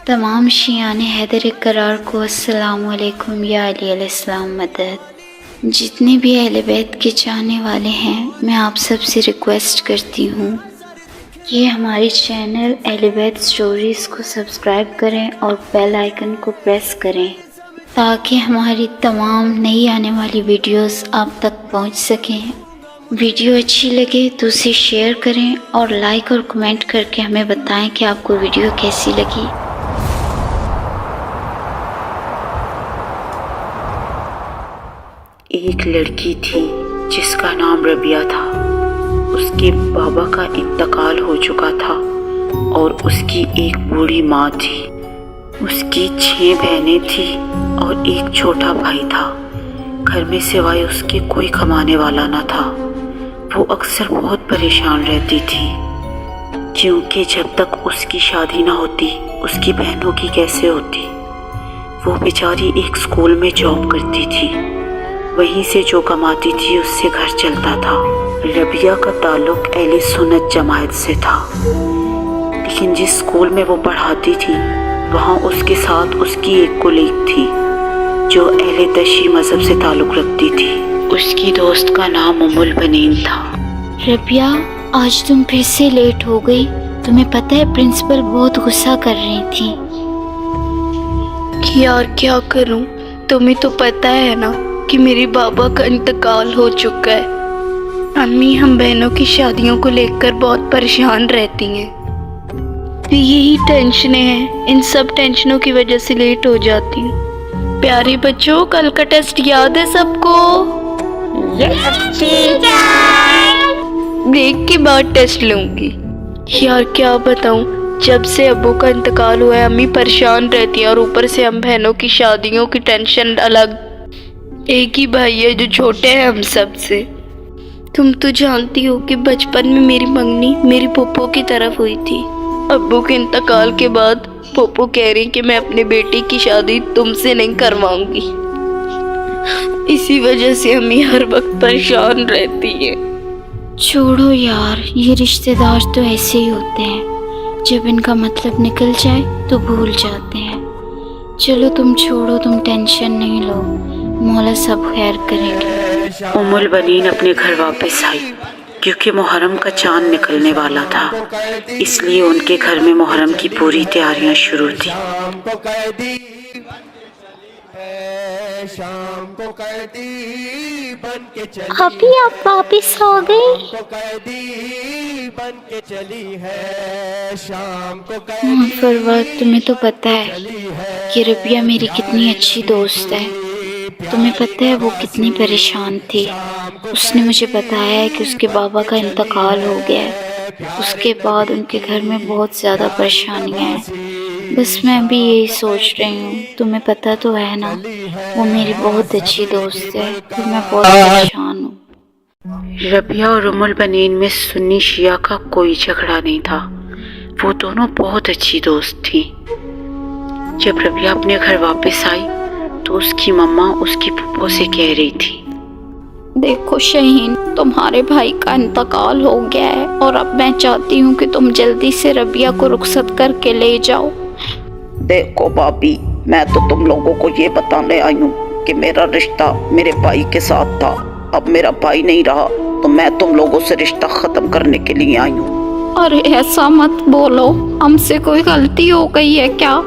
तमाम शियान हैदर करार को अस्सलाम वालेकुम या अली अलैहिस्सलाम मदद। जितने भी अहले बैत के चाहने वाले हैं, मैं आप सब से रिक्वेस्ट करती हूँ कि हमारे चैनल अहले बैत स्टोरीज़ को सब्सक्राइब करें और बेल आइकन को प्रेस करें ताकि हमारी तमाम नई आने वाली वीडियोस आप तक पहुँच सकें। वीडियो अच्छी लगे तो उसे शेयर करें और लाइक और कमेंट करके हमें बताएं कि आपको वीडियो कैसी लगी। एक लड़की थी जिसका नाम रबिया था। उसके बाबा का इंतकाल हो चुका था और उसकी एक बूढ़ी माँ थी। उसकी 6 बहनें थी और एक छोटा भाई था। घर में सिवाय उसके कोई कमाने वाला न था। वो अक्सर बहुत परेशान रहती थी क्योंकि जब तक उसकी शादी ना होती उसकी बहनों की कैसे होती। वो बेचारी एक स्कूल में जॉब करती थी। वहीं से जो कमाती थी उससे घर चलता था। रबिया का ताल्लुक अहले सुन्नत जमात से था, लेकिन जिस स्कूल में वो पढ़ाती थी वहाँ उसके साथ उसकी एक कोलीग थी जो अहले तशी मज़हब से ताल्लुक़ रखती थी। उसकी दोस्त का नाम उम्मुल बनीन था। रबिया, आज तुम फिर से लेट हो गई। तुम्हें पता है प्रिंसिपल बहुत गुस्सा कर रही थी। यार क्या करूं, तुम्हें तो पता है ना कि मेरे बाबा का इंतकाल हो चुका है। अम्मी हम बहनों की शादियों को लेकर बहुत परेशान रहती हैं। यही टेंशनें हैं, इन सब टेंशनों की वजह से लेट हो जाती हूँ। प्यारे बच्चों, कल का टेस्ट याद है सबको? ब्रेक के बाद टेस्ट लूंगी। यार क्या बताऊं, जब से अब्बू का इंतकाल हुआ है अम्मी परेशान रहती है और ऊपर से हम बहनों की शादियों की टेंशन अलग। एक ही भाई है जो छोटे हैं हम सब से। तुम तो जानती हो कि बचपन में मेरी मंगनी मेरी पोपो की तरफ हुई थी। अब्बू के इंतकाल के बाद पोपो कह रही कि मैं अपने बेटे की शादी तुमसे नहीं करवाऊंगी। इसी वजह से अम्मी हर वक्त परेशान रहती है। छोड़ो यार, ये रिश्तेदार तो ऐसे ही होते हैं, जब इनका मतलब निकल जाए तो भूल जाते हैं। चलो तुम छोड़ो, तुम टेंशन नहीं लो, मौला सब खैर करेंगे। उम्मुल बनीन अपने घर वापस आई क्योंकि मुहर्रम का चांद निकलने वाला था, इसलिए उनके घर में मुहर्रम की पूरी तैयारियां शुरू थी। अभी आप वापस आ गई? फरवा, तुम्हें तो पता है कि रबिया मेरी कितनी अच्छी दोस्त है। तुम्हें पता है वो कितनी परेशान थी। उसने मुझे बताया है कि उसके बाबा का इंतकाल हो गया है। उसके बाद उनके घर में बहुत ज़्यादा परेशानियां हैं। बस मैं भी यही सोच रही हूँ, तुम्हें पता तो है ना, वो मेरी बहुत अच्छी दोस्त है, तो मैं बहुत परेशान हूँ। रबिया और उम्मुल बनीन में सुन्नी शिया का कोई झगड़ा नहीं था। वो दोनों बहुत अच्छी दोस्त थी। जब रबिया अपने घर वापस आई तो उसकी मम्मा उसकी फूफो से कह रही थी, देखो शहीन, तुम्हारे भाई का इंतकाल हो गया है और अब मैं चाहती हूँ कि तुम जल्दी से रबिया को रुखसत करके ले जाओ। देखो भाभी, मैं तो तुम लोगों को ये बताने आई हूँ कि मेरा रिश्ता मेरे भाई के साथ था। अब मेरा भाई नहीं रहा तो मैं तुम लोगों से रिश्ता खत्म करने के लिए आई हूँ। अरे ऐसा मत बोलो, हमसे कोई गलती हो गई है क्या?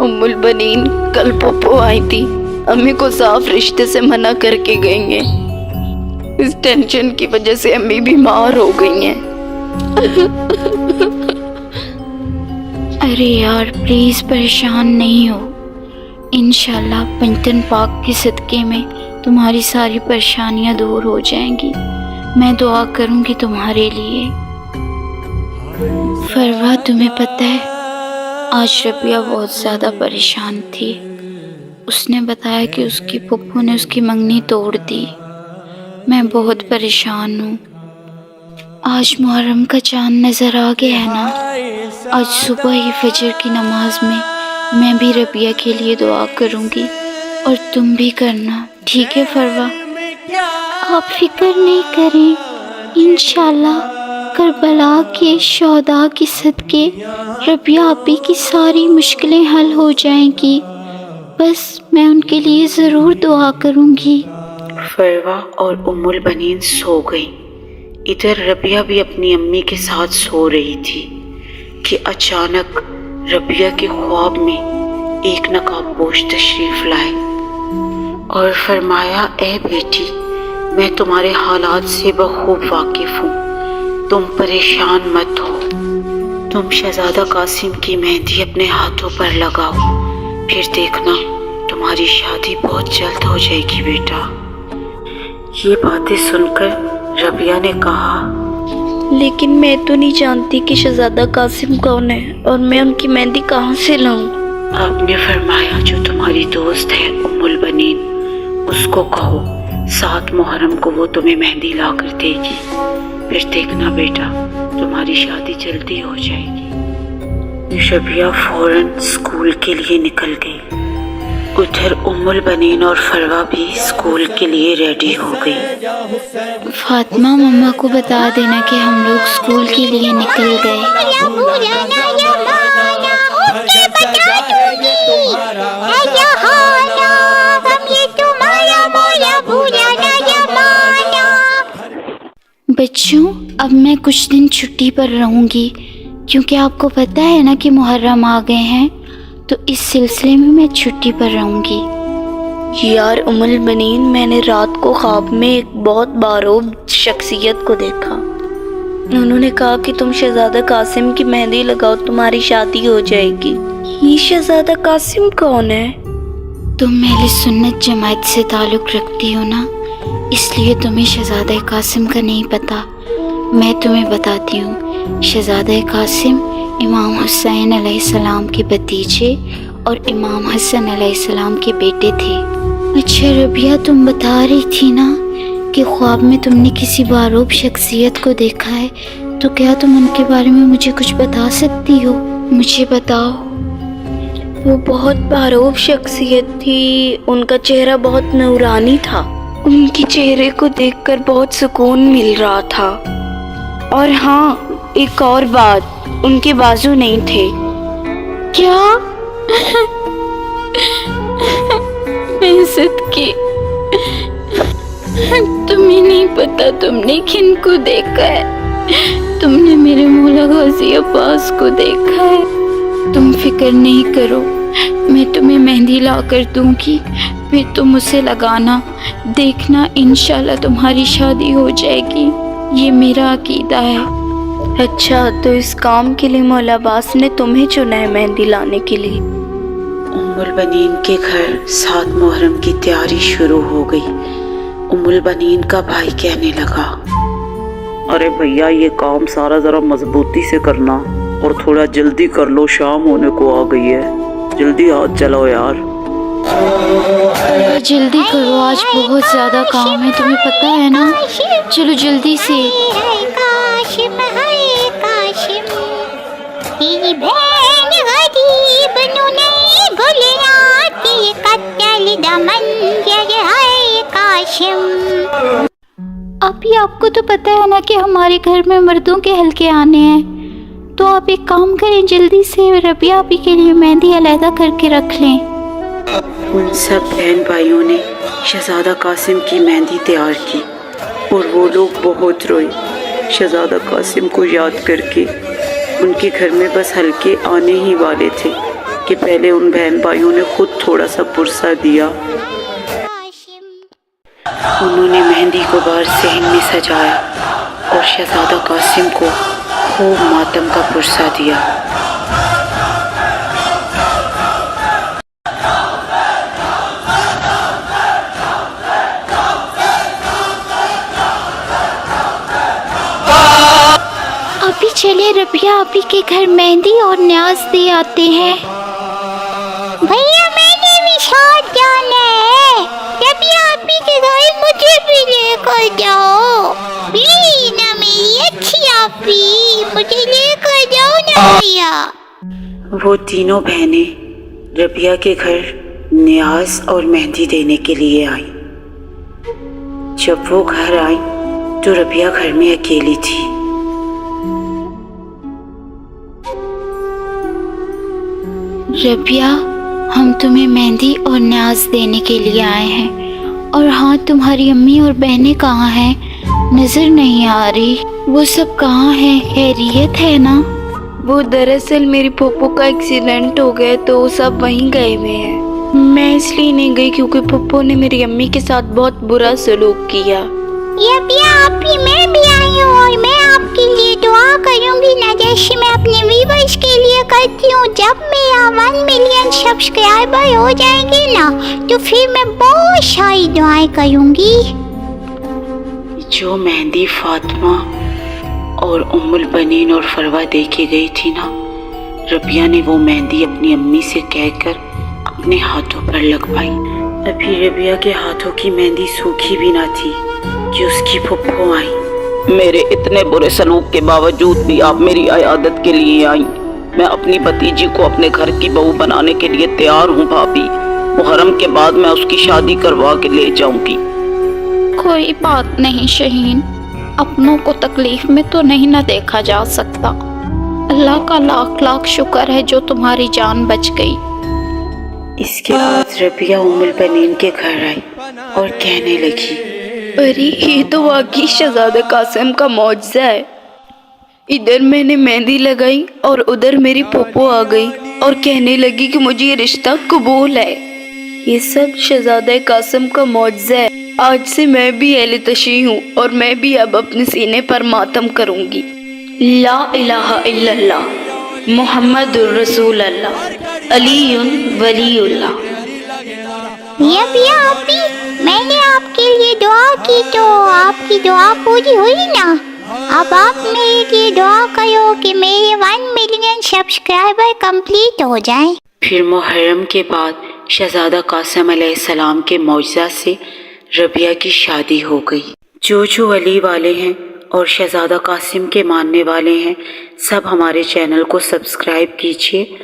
उम्मुल बनीन, कल पोपो आई थी, अम्मी को साफ रिश्ते से मना करके गई हैं। इस टेंशन की वजह से अम्मी बीमार हो गई हैं। अरे यार प्लीज़ परेशान नहीं हो। इंशाल्लाह पंजतन पाक के सदक़े में तुम्हारी सारी परेशानियां दूर हो जाएंगी। मैं दुआ करूंगी तुम्हारे लिए। फरवा, तुम्हें पता है आज रबिया बहुत ज़्यादा परेशान थी। उसने बताया कि उसकी फूफो ने उसकी मंगनी तोड़ दी। मैं बहुत परेशान हूँ। आज मुहर्रम का चांद नज़र आ गया है ना। आज सुबह ही फजर की नमाज में मैं भी रबिया के लिए दुआ करूँगी और तुम भी करना, ठीक है फरवा? आप फिक्र नहीं करें, इंशाल्लाह کربلا کے شہداء کی صدقے ربیہ آپی کی ساری مشکلیں حل ہو جائیں گی، بس میں ان کے لیے ضرور دعا کروں گی۔ فروا اور ام البنین سو گئیں۔ ادھر ربیہ بھی اپنی امی کے ساتھ سو رہی تھی کہ اچانک ربیہ کے خواب میں ایک نقاب پوش تشریف لائے اور فرمایا، اے بیٹی، میں تمہارے حالات سے بخوب واقف ہوں، تم پریشان مت ہو، تم شہزادہ قاسم کی مہندی اپنے ہاتھوں پر لگاؤ، پھر دیکھنا تمہاری شادی بہت جلد ہو جائے گی بیٹا۔ یہ باتیں سن کر ربیہ نے کہا، لیکن میں تو نہیں جانتی کہ شہزادہ قاسم کون ہے اور میں ان کی مہندی کہاں سے لاؤں؟ آپ نے فرمایا جو تمہاری دوست ہے ام البنین، اس کو کہو 7 محرم کو وہ تمہیں مہندی لا کر دے گی، پھر دیکھنا بیٹا تمہاری شادی جلدی ہو جائے گی۔ ربیہ فوراً اسکول کے لیے نکل گئی۔ ادھر ام البنین اور فروا بھی اسکول کے لیے ریڈی ہو گئی۔ فاطمہ مما کو بتا دینا کہ ہم لوگ اسکول کے لیے نکل گئے۔ بچوں، اب میں کچھ دن چھٹی پر رہوں گی کیونکہ آپ کو پتہ ہے نا کہ محرم آ گئے ہیں، تو اس سلسلے میں چھٹی پر رہوں گی۔ یار ام البنین، میں نے رات کو خواب میں ایک بہت باروب شخصیت کو دیکھا۔ انہوں نے کہا کہ تم شہزادہ قاسم کی مہندی لگاؤ، تمہاری شادی ہو جائے گی۔ یہ شہزادہ قاسم کون ہے؟ تم اہل سنت جماعت سے تعلق رکھتی ہو نا، اس لیے تمہیں شہزادہ قاسم کا نہیں پتہ۔ میں تمہیں بتاتی ہوں، شہزادہ قاسم امام حسین علیہ السلام کے بھتیجے اور امام حسن علیہ السلام کے بیٹے تھے۔ اچھا ربیہ، تم بتا رہی تھی نا کہ خواب میں تم نے کسی باروب شخصیت کو دیکھا ہے، تو کیا تم ان کے بارے میں مجھے کچھ بتا سکتی ہو؟ مجھے بتاؤ۔ وہ بہت باروب شخصیت تھی، ان کا چہرہ بہت نورانی تھا، ان کے چہرے کو دیکھ کر بہت سکون مل رہا تھا۔ اور ہاں، ایک اور بات، ان کے بازو نہیں تھے۔ کیا؟ میں صدقے، تمہیں نہیں پتا تم نے کن کو دیکھا ہے؟ تم نے میرے مولا غازی عباس کو دیکھا ہے۔ تم فکر نہیں کرو، میں تمہیں مہندی لا کر دوں گی، پھر تم اسے لگانا، دیکھنا انشاءاللہ تمہاری شادی ہو جائے گی۔ یہ میرا عقیدہ ہے۔ اچھا، تو اس کام کے لیے مولا عباس نے تمہیں چنا ہے مہندی لانے کے لیے؟ ام البنین کے گھر 7 محرم کی تیاری شروع ہو گئی۔ ام البنین کا بھائی کہنے لگا، ارے بھیا، یہ کام سارا ذرا مضبوطی سے کرنا اور تھوڑا جلدی کر لو، شام ہونے کو آ گئی ہے، جلدی ہاتھ چلاؤ یار۔ جلدی کرو، آج بہت زیادہ کام ہے، تمہیں پتہ ہے نا۔ چلو جلدی سے۔ ابھی آپ کو تو پتہ ہے نا کہ ہمارے گھر میں مردوں کے حلقے آنے ہیں، تو آپ ایک کام کریں، جلدی سے ربیہ آپی کے لیے مہندی علیحدہ کر کے رکھ لیں۔ ان سب بہن بھائیوں نے شہزادہ قاسم کی مہندی تیار کی اور وہ لوگ بہت روئے شہزادہ قاسم کو یاد کر کے۔ ان کے گھر میں بس حلقے آنے ہی والے تھے کہ پہلے ان بہن بھائیوں نے خود تھوڑا سا پرسہ دیا۔ انہوں نے مہندی کو بار صحن میں سجایا اور شہزادہ قاسم کو خوب ماتم کا پرسہ دیا۔ ابھی چلے ربیہ آپی کے گھر مہندی اور نیاز دے آتے ہیں۔ بھیا میں نے بھی ساتھ جانا ہے، ربیہ آپی کے گھر مجھے بھی لے کر جاؤ پلیز نا، میری اچھی آپی، مجھے لے کر جاؤ نا بھیا۔ وہ تینوں بہنیں ربیہ کے گھر نیاز اور مہندی دینے کے لیے آئیں۔ جب وہ گھر آئیں تو ربیہ گھر میں اکیلی تھی۔ रबिया, हम तुम्हें मेहंदी और न्याज देने के लिए आए हैं। और हाँ, तुम्हारी अम्मी और बहनें कहाँ हैं? नजर नहीं आ रही। वो सब कहाँ हैं? खैरियत है ना? वो दरअसल मेरी पप्पू का एक्सीडेंट हो गया तो सब वहीं गए हुए हैं। मैं इसलिए नहीं गई क्योंकि पप्पू ने मेरी अम्मी के साथ बहुत बुरा सलूक किया। मैं भी आई हूँ और मैं आपके लिए दुआ करूँगी ना, जैसे मैं अपने व्यूअर्स के लिए करती हूँ। जब मेरा 1 मिलियन सब्सक्राइबर हो जाएंगे ना, तो फिर मैं बहुत सारी दुआएं करूँगी। जो मेहंदी फातिमा और उम्मुल बनीन और फरवा दे के गई थी ना, रबिया ने वो मेहंदी अपनी अम्मी से कहकर अपने हाथों पर लगवाई। अभी रबिया के हाथों की मेहंदी सूखी भी ना थी कि उसकी फुफ्फो आई। मेरे इतने बुरे सलूक के बावजूद भी आप मेरी इयादत के लिए आई। मैं अपनी भतीजी को अपने घर की बहू बनाने के लिए तैयार हूँ भाभी। मुहर्रम के बाद मैं उसकी शादी करवा के ले जाऊंगी। कोई बात नहीं शहीन, अपनों को तकलीफ में तो नहीं ना देखा जा सकता। अल्लाह का लाख लाख शुक्र है जो तुम्हारी जान बच गई। इसके बाद रबिया उम्मुल बनीन के घर आई और कहने लगी, अरे ये तो वाकई शहजादा कासिम का मौजज़ा है। इधर मैंने मेहंदी लगाई और उधर मेरी पप्पू आ गई और कहने लगी कि मुझे ये रिश्ता कबूल है। ये सब शहजादा कासिम का मौजज़ा है। आज से मैं भी अहले तशी हूँ और मैं भी अब अपने सीने पर मातम करूँगी। ला इलाहा इल्लल्लाह मुहम्मदुर रसूल अल्लाह अलीयुन वलीउल्लाह। मैंने आपके लिए दुआ की तो आपकी दुआ पूरी हुई ना। अब आप मेरे लिए दुआ करो कि मेरे 1 मिलियन सब्सक्राइबर कंप्लीट हो जाएं। फिर मुहर्रम के बाद शहजादा कासिम अलैहिस्सलाम के मौजज़ा से रबिया की शादी हो गई। जो अली वाले हैं और शहजादा कासिम के मानने वाले हैं, सब हमारे चैनल को सब्सक्राइब कीजिए